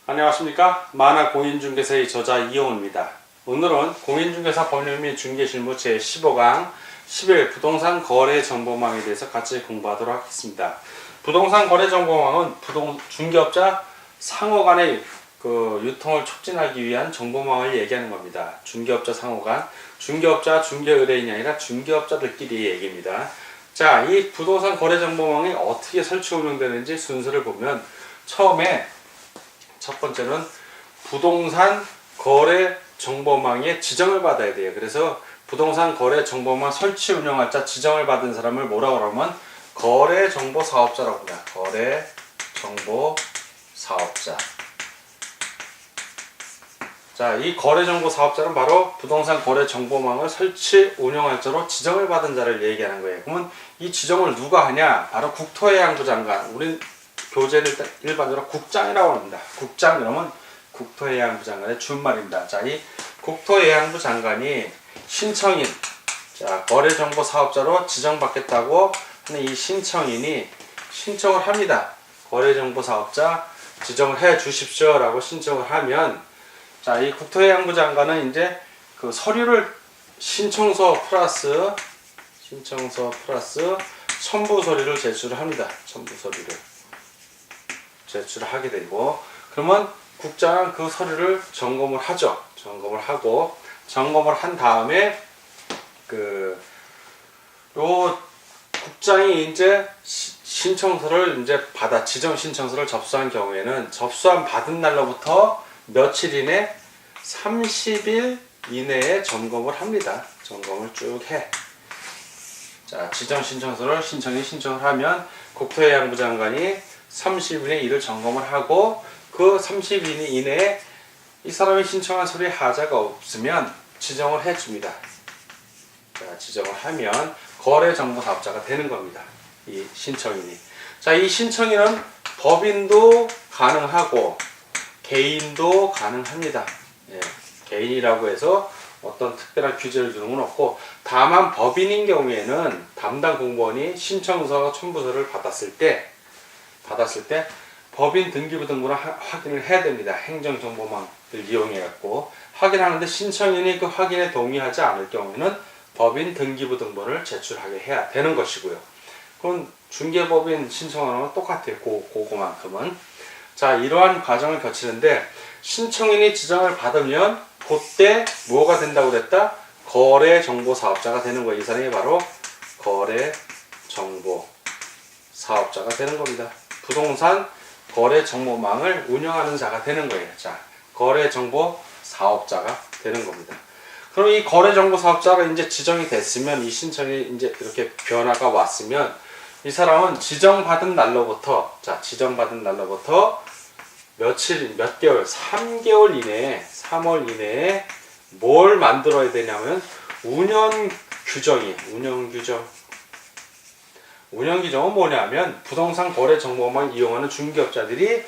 안녕하십니까. 만화 공인중개사의 저자 이용우입니다. 오늘은 공인중개사 법률 및 중개실무 제15강 10일 부동산 거래 정보망에 대해서 같이 공부하도록 하겠습니다. 부동산 거래 정보망은 중개업자 상호 간의 유통을 촉진하기 위한 정보망을 얘기하는 겁니다. 중개업자 상호 간, 중개업자, 중개의뢰인이 아니라 중개업자들끼리 얘기입니다. 자, 이 부동산 거래 정보망이 어떻게 설치 운영되는지 순서를 보면 처음에 첫 번째는 부동산 거래 정보망에 지정을 받아야 돼요. 그래서 부동산 거래 정보망 설치 운영할자 지정을 받은 사람을 뭐라고 하면 거래 정보 사업자라고 합니다. 거래 정보 사업자. 자, 이 거래 정보 사업자는 바로 부동산 거래 정보망을 설치 운영할자로 지정을 받은 자를 얘기하는 거예요. 그러면 이 지정을 누가 하냐? 바로 국토해양부 장관. 우리 교재를 일반적으로 국장이라고 합니다. 국장 그러면 국토해양부 장관의 준말입니다. 자, 이 국토해양부 장관이 신청인, 자, 거래정보 사업자로 지정받겠다고 하는 이 신청인이 신청을 합니다. 거래정보 사업자 지정을 해 주십시오 라고 신청을 하면, 자, 이 국토해양부 장관은 이제 그 서류를 신청서 플러스 첨부 서류를 제출을 합니다. 첨부 서류를 제출을 하게 되고, 그러면 국장은 그 서류를 점검을 하죠. 점검을 하고, 점검을 한 다음에 요 국장이 이제 신청서를 이제 지정 신청서를 접수한 경우에는 접수한 받은 날로부터 며칠 이내 30일 이내에 점검을 합니다. 점검을 쭉 해. 자, 지정 신청서를 신청을 하면 국토해양부 장관이 30일에 이를 점검을 하고, 그 30일 이내에 이 사람이 신청한 서류에 하자가 없으면 지정을 해줍니다. 자, 지정을 하면 거래정보사업자가 되는 겁니다. 이 신청인이. 자, 이 신청인은 법인도 가능하고 개인도 가능합니다. 예, 개인이라고 해서 어떤 특별한 규제를 두는 건 없고, 다만 법인인 경우에는 담당 공무원이 신청서 첨부서를 받았을 때 법인 등기부 등본을 확인을 해야 됩니다. 행정정보망을 이용해 갖고 확인하는데 신청인이 그 확인에 동의하지 않을 경우에는 법인 등기부 등본을 제출하게 해야 되는 것이고요. 그건 중개법인 신청하는 건 똑같아요. 그거만큼은. 자, 이러한 과정을 거치는데 신청인이 지정을 받으면 그때 뭐가 된다고 그랬다? 거래정보사업자가 되는 거예요. 이 사람이 바로 거래정보사업자가 되는 겁니다. 부동산 거래정보망을 운영하는 자가 되는 거예요. 자, 거래정보사업자가 되는 겁니다. 그럼 이 거래정보사업자가 이제 지정이 됐으면, 이 신청이 이제 이렇게 변화가 왔으면, 이 사람은 지정받은 날로부터 몇 개월, 3개월 이내에, 3월 이내에 뭘 만들어야 되냐면 운영규정은 뭐냐면 부동산 거래 정보만 이용하는 중개업자들이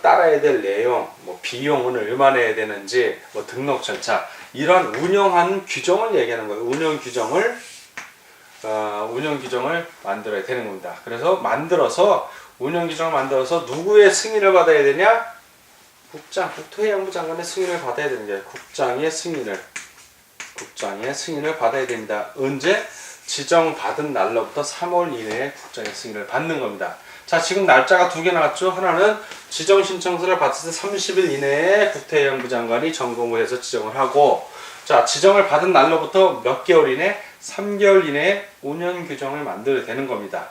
따라야 될 내용, 비용은 얼마나 내야 되는지, 등록 절차, 이런 운영하는 규정을 얘기하는 거예요. 운영 규정을 만들어야 되는 겁니다. 그래서 운영 규정을 만들어서 누구의 승인을 받아야 되냐? 국토해양부 장관의 승인을 받아야 되는 거예요. 국장의 승인을 받아야 됩니다. 언제? 지정받은 날로부터 3월 이내에 국장의 승인을 받는 겁니다. 자, 지금 날짜가 두 개 나왔죠. 하나는 지정 신청서를 받았을 때 30일 이내에 국토해양부 장관이 점검을 해서 지정을 하고, 자, 지정을 받은 날로부터 몇 개월 이내? 3개월 이내에 운영 규정을 만들어야 되는 겁니다.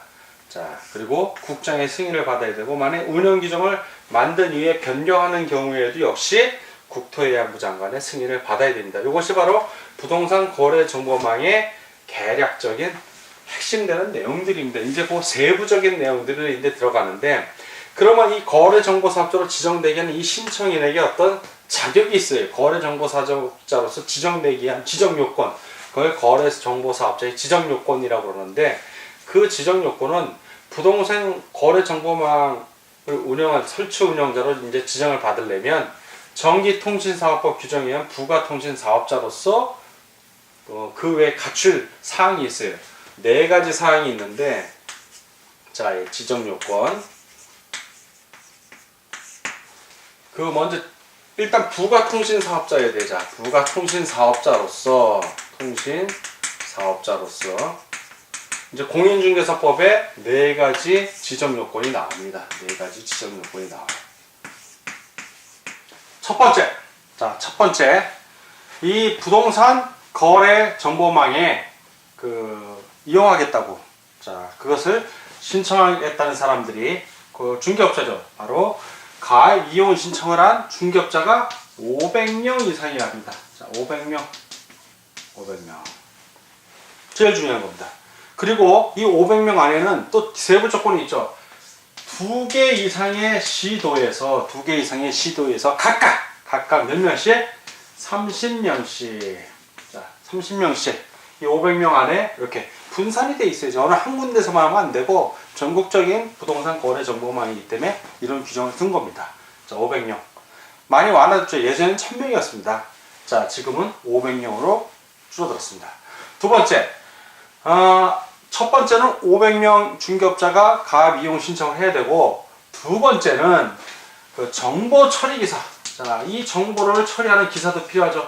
자, 그리고 국장의 승인을 받아야 되고, 만약 운영 규정을 만든 이후에 변경하는 경우에도 역시 국토해양부 장관의 승인을 받아야 됩니다. 이것이 바로 부동산 거래 정보망의 개략적인 핵심되는 내용들입니다. 이제 그 세부적인 내용들이 이제 들어가는데, 그러면 이 거래정보사업자로 지정되게 하는 이 신청인에게 어떤 자격이 있어요. 거래정보사업자로서 지정되기 위한 지정요건, 그걸 거래정보사업자의 지정요건이라고 그러는데, 그 지정요건은 부동산 거래정보망을 운영한 설치 운영자로 이제 지정을 받으려면 전기통신사업법 규정에 의한 부가통신사업자로서 그 외에 갖출 사항이 있어요. 4가지 사항이 있는데, 자, 지정 요건, 그 먼저 일단 부가통신사업자에 대자. 부가통신사업자로서 이제 공인중개사법에 네 가지 지정 요건이 나옵니다. 네 가지 지정 요건이 나와요. 첫 번째, 이 부동산 거래 정보망에 이용하겠다고. 자, 그것을 신청하겠다는 사람들이 그 중개업자죠. 바로 가입 이용 신청을 한 중개업자가 500명 이상이라 합니다. 자, 500명. 제일 중요한 겁니다. 그리고 이 500명 안에는 또 세부 조건이 있죠. 2개 이상의 시도에서 각각 몇 명씩? 30명씩. 자, 30명씩. 이 500명 안에 이렇게 분산이 돼 있어요. 어느 한 군데서만 하면 안 되고 전국적인 부동산 거래 정보망이기 때문에 이런 규정을 둔 겁니다. 자, 500명. 많이 완화됐죠. 예전에는 1000명이었습니다. 자, 지금은 500명으로 줄어들었습니다. 두 번째, 첫 번째는 500명 중개업자가 가입 이용 신청을 해야 되고, 두 번째는 그 정보 처리 기사. 자, 이 정보를 처리하는 기사도 필요하죠.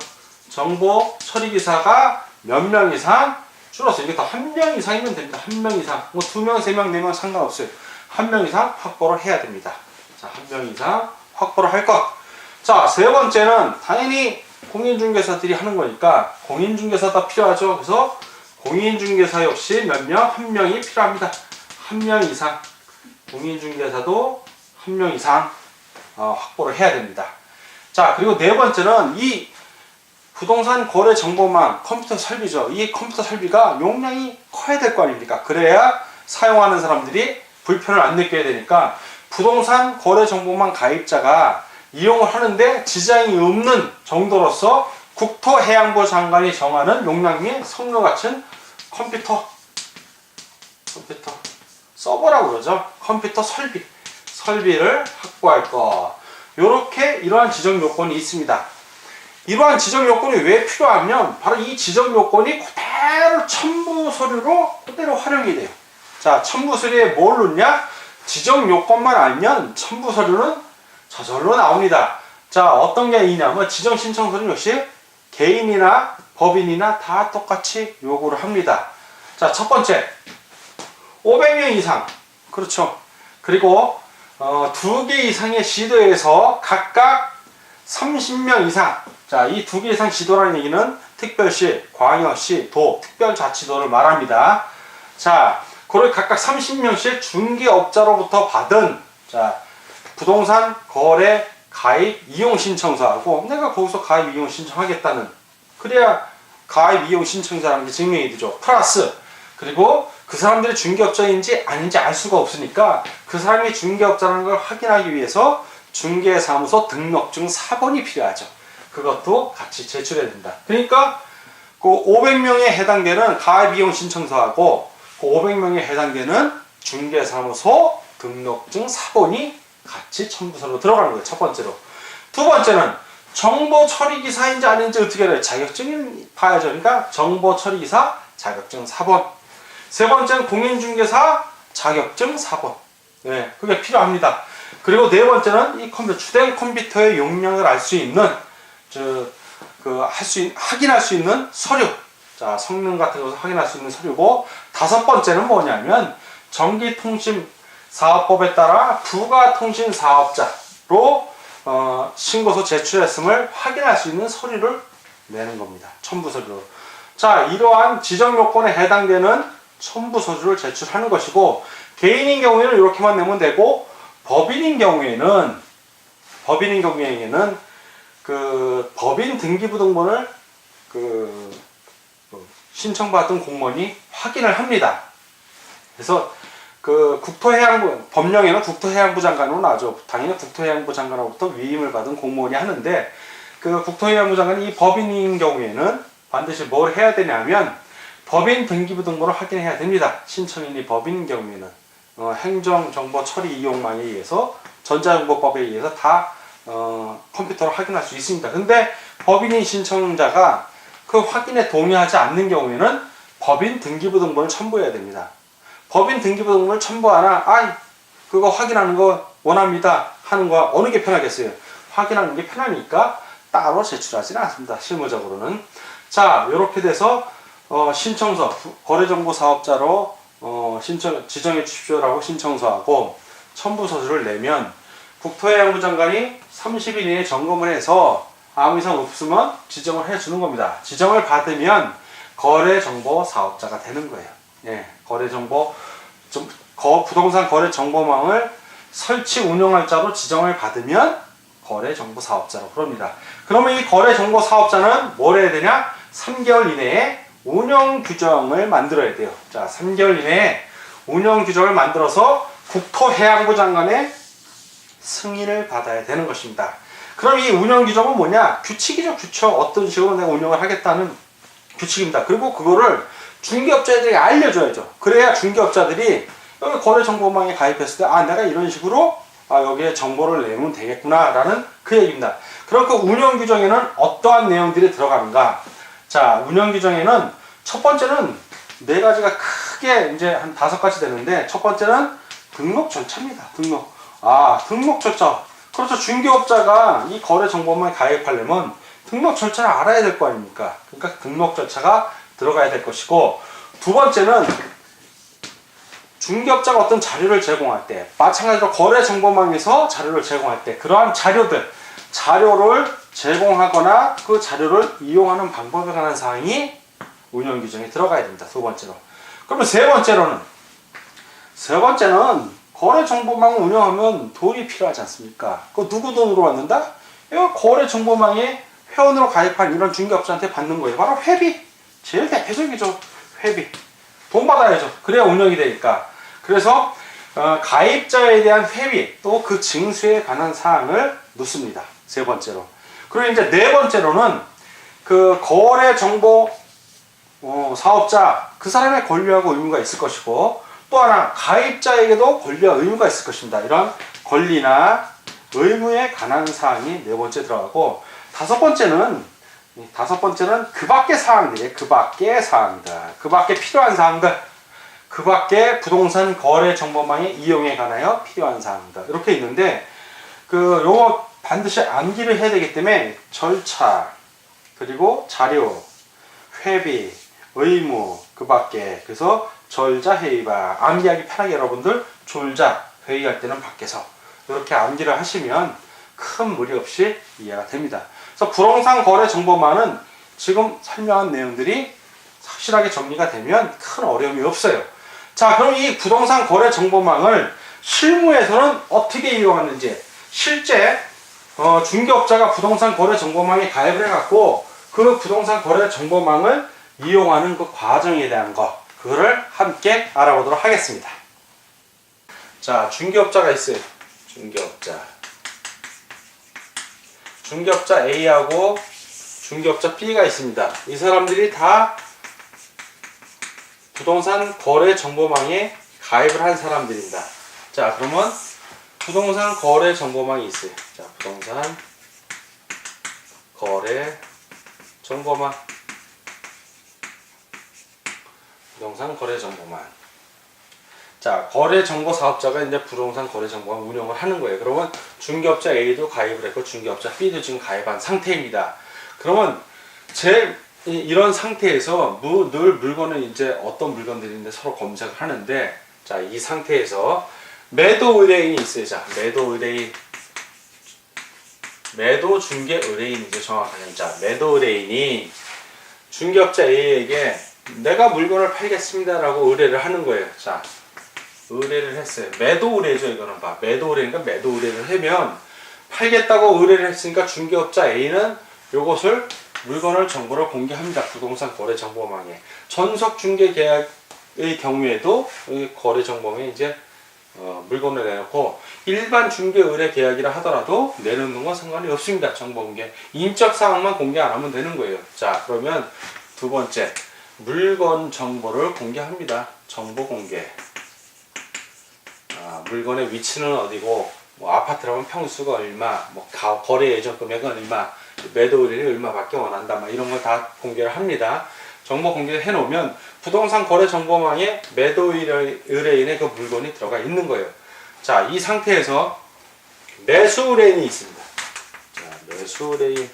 정보 처리 기사가 몇 명 이상 줄었어요. 이게 다 한 명 이상이면 됩니다. 한 명 이상. 뭐 2명, 3명, 4명 상관없어요. 한 명 이상 확보를 해야 됩니다. 자, 한 명 이상 확보를 할 것. 자, 세 번째는 당연히 공인중개사들이 하는 거니까 공인중개사가 필요하죠. 그래서 공인중개사 역시 몇 명? 한 명이 필요합니다. 한 명 이상. 공인중개사도 한 명 이상 확보를 해야 됩니다. 자, 그리고 네 번째는 이 부동산 거래 정보망 컴퓨터 설비죠. 이 컴퓨터 설비가 용량이 커야 될 거 아닙니까? 그래야 사용하는 사람들이 불편을 안 느껴야 되니까 부동산 거래 정보망 가입자가 이용을 하는데 지장이 없는 정도로서 국토해양부 장관이 정하는 용량의 성능 같은 컴퓨터 서버라고 그러죠. 컴퓨터 설비를 확보할 것. 요렇게 이러한 지정 요건이 있습니다. 이러한 지정 요건이 왜 필요하면 바로 이 지정 요건이 그대로 첨부 서류로 그대로 활용이 돼요. 자, 첨부 서류에 뭘 넣냐? 지정 요건만 알면 첨부 서류는 저절로 나옵니다. 자, 어떤 게 있냐면 지정 신청 서류 역시 개인이나 법인이나 다 똑같이 요구를 합니다. 자, 첫 번째 500명 이상. 그렇죠. 그리고 2개 이상의 시도에서 각각 30명 이상. 자, 이 2개 이상 시도라는 얘기는 특별시, 광역시, 도, 특별자치도를 말합니다. 자, 그걸 각각 30명씩 중개업자로부터 받은 부동산 거래 가입 이용 신청서하고 내가 거기서 가입 이용 신청하겠다는, 그래야 가입 이용 신청자라는 게 증명이 되죠. 플러스 그리고 그 사람들이 중개업자인지 아닌지 알 수가 없으니까 그 사람이 중개업자라는 걸 확인하기 위해서 중개사무소 등록증 사본이 필요하죠. 그것도 같이 제출해야 된다. 그러니까 그 500명에 해당되는 가입 이용 신청서하고 그 500명에 해당되는 중개사무소 등록증 사본이 같이 첨부서로 들어가는 거예요. 첫 번째로. 두 번째는 정보 처리 기사인지 아닌지 어떻게 해야 돼요? 자격증을 봐야죠. 그러니까 정보 처리 기사 자격증 사본. 세 번째는 공인중개사 자격증 사본. 네, 그게 필요합니다. 그리고 네 번째는 이 주된 컴퓨터의 용량을 알 수 있는 확인할 수 있는 서류. 자, 성능 같은 것을 확인할 수 있는 서류고, 다섯 번째는 뭐냐면 전기통신사업법에 따라 부가통신사업자로 신고서 제출했음을 확인할 수 있는 서류를 내는 겁니다. 첨부서류로. 자, 이러한 지정 요건에 해당되는 첨부서류를 제출하는 것이고, 개인인 경우에는 이렇게만 내면 되고, 법인인 경우에는 그 법인 등기부등본을 신청받은 공무원이 확인을 합니다. 그래서 그 국토해양부, 법령에는 국토해양부 장관으로 나죠. 당연히 국토해양부 장관으로부터 위임을 받은 공무원이 하는데, 그 국토해양부 장관이 이 법인인 경우에는 반드시 뭘 해야 되냐면 법인 등기부등본을 확인해야 됩니다. 신청인이 법인인 경우에는 행정정보 처리 이용망에 의해서 전자정보법에 의해서 다 컴퓨터로 확인할 수 있습니다. 근데 법인인 신청자가 그 확인에 동의하지 않는 경우에는 법인 등기부등본을 첨부해야 됩니다. 법인 등기부등본을 첨부하나, 그거 확인하는 거 원합니다 하는 거 어느 게 편하겠어요? 확인하는 게 편하니까 따로 제출하지는 않습니다. 실무적으로는. 자, 이렇게 돼서 신청서, 거래정보사업자로 지정해 주십시오라고 신청서하고 첨부서류를 내면 국토해양부 장관이 30일 이내에 점검을 해서 아무 이상 없으면 지정을 해주는 겁니다. 지정을 받으면 거래정보사업자가 되는 거예요. 예, 부동산 거래정보망을 설치 운영할 자로 지정을 받으면 거래정보사업자로 그럽니다. 그러면 이 거래정보사업자는 뭘 해야 되냐? 3개월 이내에 운영규정을 만들어야 돼요. 자, 3개월 이내에 운영규정을 만들어서 국토해양부 장관의 승인을 받아야 되는 것입니다. 그럼 이 운영규정은 뭐냐? 규칙이죠, 규칙. 어떤 식으로 내가 운영을 하겠다는 규칙입니다. 그리고 그거를 중개업자들에게 알려줘야죠. 그래야 중개업자들이 여기 거래정보망에 가입했을 때, 아, 내가 이런 식으로 여기에 정보를 내면 되겠구나 라는 그 얘기입니다. 그럼 그 운영규정에는 어떠한 내용들이 들어가는가? 자, 운영규정에는 첫 번째는 네 가지가 크게 이제 한 5가지 되는데, 첫 번째는 등록 절차입니다. 등록 절차. 그렇죠. 중개업자가 이 거래정보망에 가입하려면 등록 절차를 알아야 될 거 아닙니까? 그러니까 등록 절차가 들어가야 될 것이고, 두 번째는 중개업자가 어떤 자료를 제공할 때, 마찬가지로 거래정보망에서 자료를 제공할 때 그러한 자료를 제공하거나 그 자료를 이용하는 방법에 관한 사항이 운영규정에 들어가야 됩니다. 두 번째로. 그러면 세 번째는 거래정보망을 운영하면 돈이 필요하지 않습니까? 그 누구 돈으로 받는다? 이거 거래정보망에 회원으로 가입한 이런 중개업자한테 받는 거예요. 바로 회비. 제일 대표적이죠. 회비. 돈 받아야죠. 그래야 운영이 되니까. 그래서 가입자에 대한 회비 또 그 징수에 관한 사항을 넣습니다. 세 번째로. 그리고 이제 네 번째로는 그 거래정보 사업자 그 사람의 권리하고 의무가 있을 것이고, 또 하나 가입자에게도 권리와 의무가 있을 것입니다. 이런 권리나 의무에 관한 사항이 네 번째 들어가고, 다섯 번째는 그 밖의 사항들이에요. 그 밖에 필요한 사항들, 그 밖에 부동산 거래 정보망의 이용에 관하여 필요한 사항들 이렇게 있는데, 요거 반드시 암기를 해야 되기 때문에 절차, 그리고 자료, 회비, 의무, 그 밖에, 그래서 절자회의바, 암기하기 편하게 여러분들 졸자 회의할 때는 밖에서 이렇게 암기를 하시면 큰 무리 없이 이해가 됩니다. 그래서 부동산 거래 정보망은 지금 설명한 내용들이 확실하게 정리가 되면 큰 어려움이 없어요. 자, 그럼 이 부동산 거래 정보망을 실무에서는 어떻게 이용하는지, 실제 중개업자가 부동산 거래 정보망에 가입을 해갖고 그 부동산 거래 정보망을 이용하는 그 과정에 대한 그거를 함께 알아보도록 하겠습니다. 자, 중개업자가 있어요. 중개업자 A하고 중개업자 B가 있습니다. 이 사람들이 다 부동산 거래 정보망에 가입을 한 사람들입니다. 자, 그러면 부동산 거래 정보망이 있어요. 자, 부동산 거래 정보망. 자, 거래 정보 사업자가 이제 부동산 거래 정보망 운영을 하는 거예요. 그러면 중개업자 A도 가입을 했고 중개업자 B도 지금 가입한 상태입니다. 그러면 이런 상태에서 늘 물건을 이제 어떤 물건들인데 서로 검색을 하는데, 자, 이 상태에서 매도 의뢰인이 있어요. 자, 매도 중개 의뢰인이죠. 정확하게. 자, 매도 의뢰인이 중개업자 A에게 내가 물건을 팔겠습니다라고 의뢰를 하는 거예요. 자, 의뢰를 했어요. 매도 의뢰죠. 이거는 봐. 매도 의뢰니까 매도 의뢰를 하면 팔겠다고 의뢰를 했으니까 중개업자 A는 요것을 물건을 정보를 공개합니다. 부동산 거래 정보망에. 전속 중개 계약의 경우에도 거래 정보망에 이제 물건을 내놓고, 일반 중개 의뢰 계약이라 하더라도 내놓는 건 상관이 없습니다. 정보 공개. 인적 사항만 공개 안 하면 되는 거예요. 자, 그러면 두 번째, 물건 정보를 공개합니다. 정보 공개. 물건의 위치는 어디고, 뭐 아파트라면 평수가 얼마, 뭐 거래 예정 금액은 얼마, 매도 의뢰인이 얼마밖에 원한다, 막 이런 걸 다 공개를 합니다. 정보 공개를 해놓으면 부동산 거래 정보망에 매도 의뢰인의 그 물건이 들어가 있는 거예요. 자, 이 상태에서 매수 의뢰인이 있습니다. 매수레인.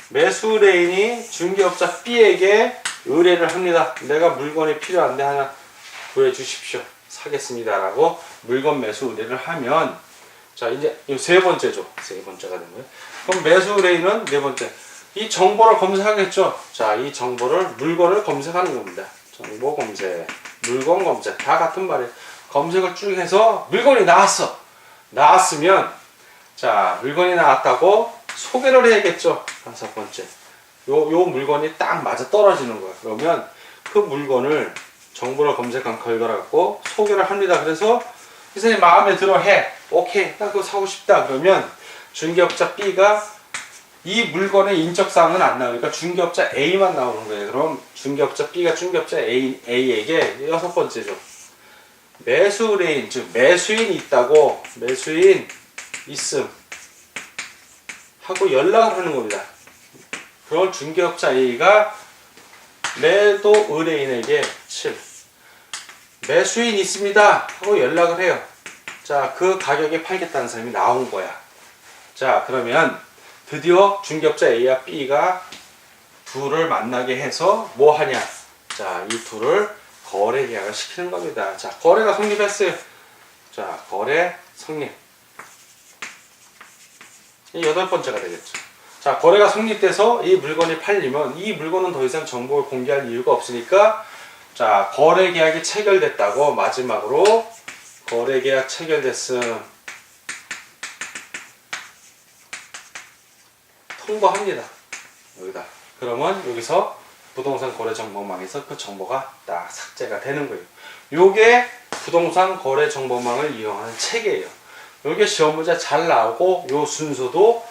매수레인이 중개업자 B에게 의뢰를 합니다. 내가 물건이 필요한데 하나 구해주십시오. 사겠습니다. 라고 물건 매수 의뢰를 하면, 자, 이제 이 세 번째죠. 세 번째가 된 거예요. 그럼 매수 의뢰인은 네 번째. 이 정보를 검색하겠죠. 자, 이 정보를, 물건을 검색하는 겁니다. 정보 검색, 물건 검색, 다 같은 말이에요. 검색을 쭉 해서 물건이 나왔어. 나왔으면, 자, 물건이 나왔다고 소개를 해야겠죠. 다섯 번째. 요 물건이 딱 맞아 떨어지는 거야. 그러면 그 물건을 정보를 검색한 결과를 갖고 소개를 합니다. 그래서 이 선생님 마음에 들어 해. 오케이. 나 그거 사고 싶다. 그러면 중개업자 B가 이 물건의 인적사항은 안 나오니까 중개업자 A만 나오는 거예요. 그럼 중개업자 B가 중개업자 A에게 여섯 번째죠. 매수 의뢰인, 즉 매수인이 있다고, 매수인 있음 하고 연락을 하는 겁니다. 그럼 중개업자 A가 매도 의뢰인에게 7 매수인 있습니다 하고 연락을 해요. 자, 그 가격에 팔겠다는 사람이 나온 거야. 자, 그러면 드디어 중개업자 A와 B가 둘을 만나게 해서 뭐 하냐? 자, 이 둘을 거래 계약을 시키는 겁니다. 자, 거래가 성립했어요. 자, 거래 성립. 이 여덟 번째가 되겠죠. 자, 거래가 성립돼서 이 물건이 팔리면 이 물건은 더 이상 정보를 공개할 이유가 없으니까, 자, 거래 계약이 체결됐다고 마지막으로 거래 계약 체결됐음 통보합니다. 여기다. 그러면 여기서 부동산 거래 정보망에서 그 정보가 딱 삭제가 되는 거예요. 요게 부동산 거래 정보망을 이용하는 체계예요. 요게 시험 문제 잘 나오고, 요 순서도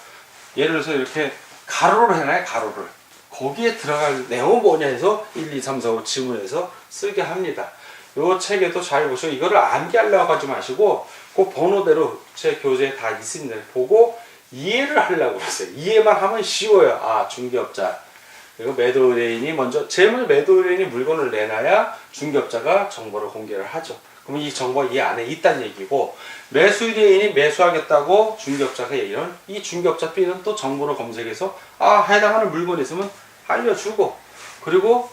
예를 들어서 이렇게 가로를 해놔요. 가로를. 거기에 들어갈 내용은 뭐냐 해서 1, 2, 3, 4, 5 지문에서 쓰게 합니다. 요 책에도 잘 보시고, 이거를 암기하려고 하지 마시고 그 번호대로 제 교재에 다 있습니다. 보고 이해를 하려고 했어요. 이해만 하면 쉬워요. 아, 중개업자. 그리고 매도 의뢰인이 먼저, 제일 먼저 매도 의뢰인이 물건을 내놔야 중개업자가 정보를 공개를 하죠. 그럼 이 정보가 이 안에 있다는 얘기고, 매수 의뢰인이 매수하겠다고 중개업자가 얘기하면 이 중개업자 B는 또 정보를 검색해서 해당하는 물건이 있으면 알려주고, 그리고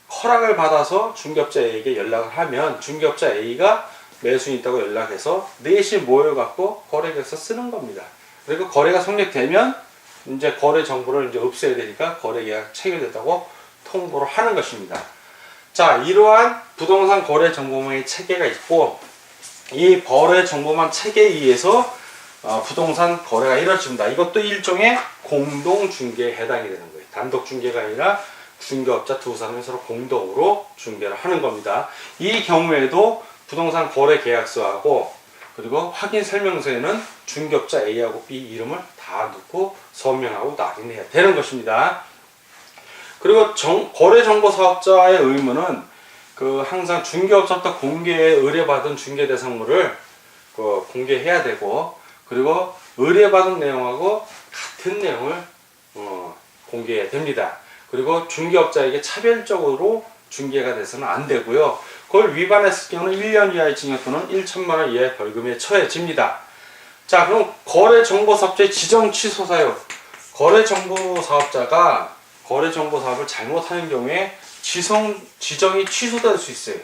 허락을 받아서 중개업자 A에게 연락을 하면 중개업자 A가 매수인 있다고 연락해서 넷이 모여갖고 거래계약서 쓰는 겁니다. 그리고 거래가 성립되면 이제 거래 정보를 이제 없애야 되니까 거래계약 체결됐다고 통보를 하는 것입니다. 자, 이러한 부동산 거래 정보망의 체계가 있고, 이 거래 정보망 체계에 의해서 부동산 거래가 이루어집니다. 이것도 일종의 공동 중개에 해당이 되는 거예요. 단독 중개가 아니라 중개업자 두 사람이 서로 공동으로 중개를 하는 겁니다. 이 경우에도 부동산 거래 계약서하고 그리고 확인 설명서에는 중개업자 A하고 B 이름을 다 넣고 서명하고 낙인해야 되는 것입니다. 그리고 거래 정보 사업자의 의무는 항상 중개업자부터 공개에 의뢰받은 중개 대상물을 공개해야 되고, 그리고 의뢰받은 내용하고 같은 내용을 공개해야 됩니다. 그리고 중개업자에게 차별적으로 중개가 돼서는 안 되고요. 그걸 위반했을 경우는 1년 이하의 징역 또는 1천만 원 이하의 벌금에 처해집니다. 자, 그럼 거래정보사업자의 지정 취소 사유. 거래정보사업자가 거래정보사업을 잘못하는 경우에 지정이 취소될 수 있어요.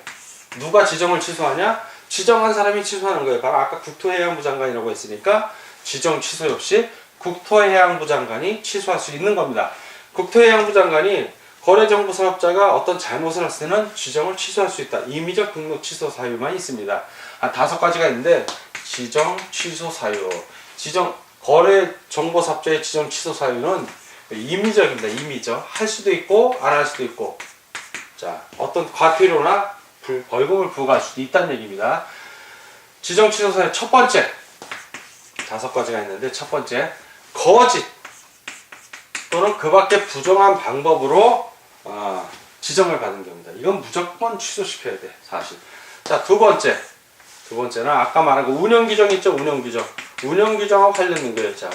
누가 지정을 취소하냐? 지정한 사람이 취소하는 거예요. 바로 아까 국토해양부 장관이라고 했으니까 지정 취소 없이 국토해양부 장관이 취소할 수 있는 겁니다. 국토해양부 장관이 거래정보사업자가 어떤 잘못을 했을 때는 지정을 취소할 수 있다. 임의적 등록 취소 사유만 있습니다. 한 5가지가 있는데, 지정 취소 사유. 거래정보사업자의 지정 취소 사유는 임의적입니다. 임의적. 할 수도 있고 안 할 수도 있고, 자, 어떤 과태료나 벌금을 부과할 수도 있다는 얘기입니다. 지정 취소 사유 첫 번째, 5가지가 있는데, 첫 번째, 거짓 또는 그 밖에 부정한 방법으로 지정을 받은 경우입니다. 이건 무조건 취소시켜야 돼, 사실. 자, 두 번째는 아까 말한 거 운영규정 있죠? 운영규정하고 관련된 거예요. 자,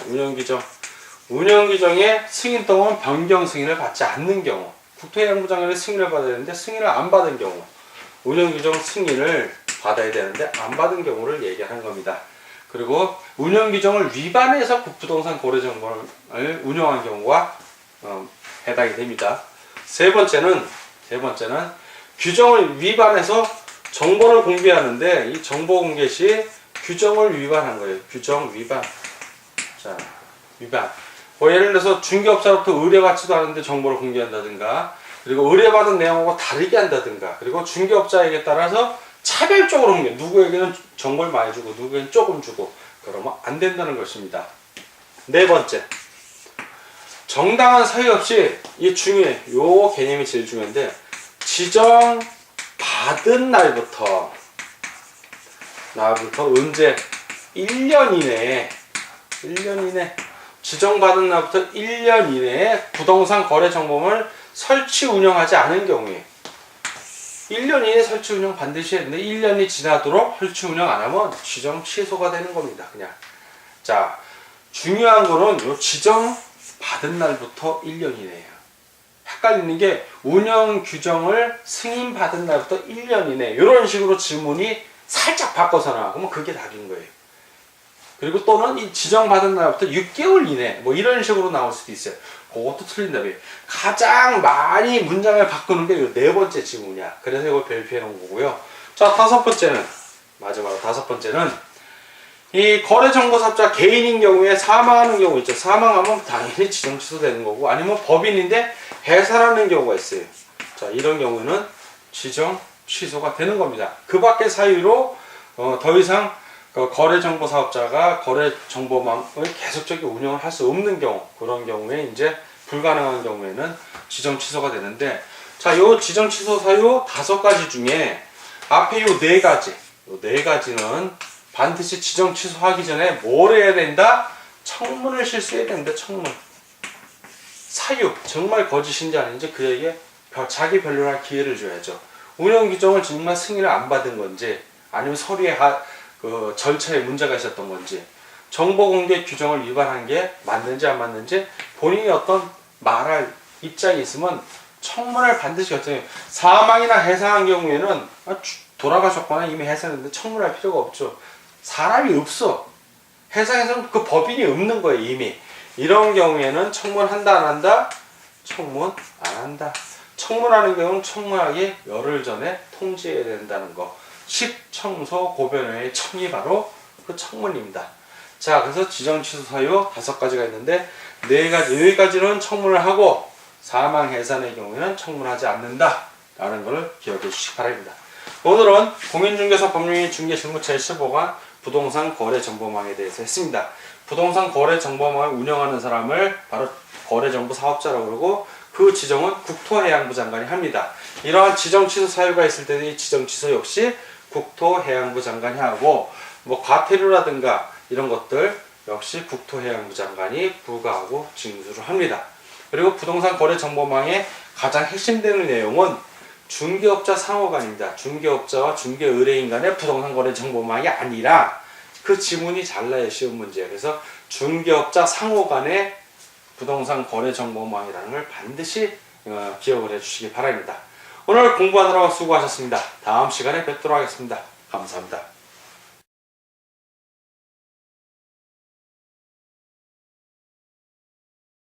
운영규정의 승인 또는 변경 승인을 받지 않는 경우, 국토해양부 장관의 승인을 받아야 되는데 승인을 안 받은 경우, 운영규정 승인을 받아야 되는데 안 받은 경우를 얘기하는 겁니다. 그리고 운영 규정을 위반해서 부동산 거래 정보를 운영한 경우가 해당이 됩니다. 세 번째는 규정을 위반해서 정보를 공개하는데 이 정보 공개 시 규정을 위반한 거예요. 규정 위반. 자, 위반. 뭐 예를 들어서 중개업자로부터 의뢰받지도 않은데 정보를 공개한다든가, 그리고 의뢰받은 내용하고 다르게 한다든가, 그리고 중개업자에게 따라서 차별적으로 공개. 누구에게는 정보를 많이 주고 누구에게는 조금 주고, 그러면 안 된다는 것입니다. 네 번째. 정당한 사유 없이, 이게 중요해. 요 개념이 제일 중요한데, 지정 받은 날부터 언제 1년 이내에 지정받은 날부터 1년 이내에 부동산 거래 정보를 설치 운영하지 않은 경우에 1년 이내에 설치 운영 반드시 해야 되는데 1년이 지나도록 설치 운영 안 하면 지정 취소가 되는 겁니다. 그냥. 자, 중요한 거는 요 지정 받은 날부터 1년 이내예요. 헷갈리는 게 운영 규정을 승인받은 날부터 1년 이내 이런 식으로 질문이 살짝 바꿔서 나와. 그러면 그게 답인 거예요. 그리고 또는 이 지정받은 날부터 6개월 이내 뭐 이런 식으로 나올 수도 있어요. 그것도 틀린 답이에요. 가장 많이 문장을 바꾸는 게 이 네 번째 질문이야. 그래서 이걸 별표해 놓은 거고요. 자, 다섯 번째는 이 거래정보사업자 개인인 경우에 사망하는 경우 있죠. 사망하면 당연히 지정 취소되는 거고, 아니면 법인인데 해산하는 경우가 있어요. 자, 이런 경우는 지정 취소가 되는 겁니다. 그 밖의 사유로 더 이상 거래정보사업자가 거래정보망을 계속적인 운영을 할 수 없는 경우, 그런 경우에 이제 불가능한 경우에는 지정 취소가 되는데, 자, 요 지정 취소 사유 5가지 중에 앞에 요 네 가지는 반드시 지정 취소하기 전에 뭘 해야 된다? 청문을 실시해야 된다. 청문. 사유, 정말 거짓인지 아닌지 그에게 자기 변론할 기회를 줘야죠. 운영 규정을 정말 승인을 안 받은 건지, 아니면 서류에 절차에 문제가 있었던 건지, 정보 공개 규정을 위반한 게 맞는지 안 맞는지 본인이 어떤 말할 입장이 있으면 청문을 반드시 결정해요. 사망이나 해상한 경우에는 돌아가셨거나 이미 해상했는데 청문할 필요가 없죠. 사람이 없어. 해상에서는 그 법인이 없는 거예요, 이미. 이런 경우에는 청문한다, 안 한다? 청문 안 한다. 청문하는 경우는 청문하기 열흘 전에 통지해야 된다는 거. 10청소 고변의 청이 바로 그 청문입니다. 자, 그래서 지정 취소 사유 5가지가 있는데 4가지는 청문을 하고 사망 해산의 경우에는 청문하지 않는다 라는 것을 기억해 주시기 바랍니다. 오늘은 공인중개사 법률 중개 실무 제15관 부동산 거래 정보망에 대해서 했습니다. 부동산 거래 정보망을 운영하는 사람을 바로 거래정보 사업자라고 그러고, 그 지정은 국토해양부 장관이 합니다. 이러한 지정 취소 사유가 있을 때는 이 지정 취소 역시 국토해양부 장관이 하고, 뭐 과태료라든가 이런 것들 역시 국토해양부 장관이 부과하고 징수를 합니다. 그리고 부동산 거래 정보망의 가장 핵심되는 내용은 중개업자 상호간입니다. 중개업자와 중개의뢰인 간의 부동산 거래 정보망이 아니라, 그 지문이 잘 나야 쉬운 문제예요. 그래서 중개업자 상호간의 부동산 거래 정보망이라는 걸 반드시 기억을 해주시기 바랍니다. 오늘 공부하느라고 수고하셨습니다. 다음 시간에 뵙도록 하겠습니다. 감사합니다.